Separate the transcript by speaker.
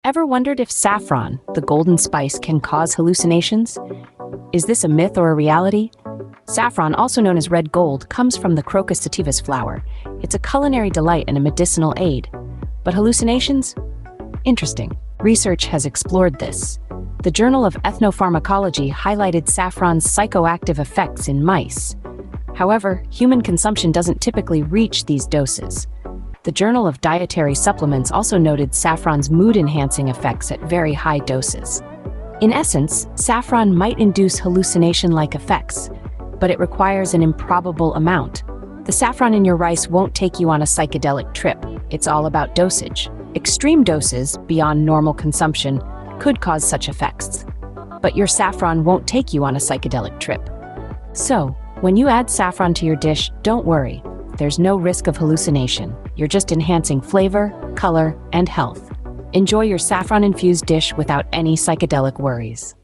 Speaker 1: Ever wondered if saffron, the golden spice, can cause hallucinations? Is this a myth or a reality? Saffron, also known as red gold, comes from the Crocus sativus flower. It's a culinary delight and a medicinal aid. But hallucinations? Interesting. Research has explored this. The Journal of Ethnopharmacology highlighted saffron's psychoactive effects in mice. However, human consumption doesn't typically reach these doses. The Journal of Dietary Supplements also noted saffron's mood-enhancing effects at very high doses. In essence, saffron might induce hallucination-like effects, but it requires an improbable amount. The saffron in your rice won't take you on a psychedelic trip. It's all about dosage. Extreme doses, beyond normal consumption, could cause such effects. But your saffron won't take you on a psychedelic trip. So, when you add saffron to your dish, don't worry. There's no risk of hallucination. You're just enhancing flavor, color, and health. Enjoy your saffron-infused dish without any psychedelic worries.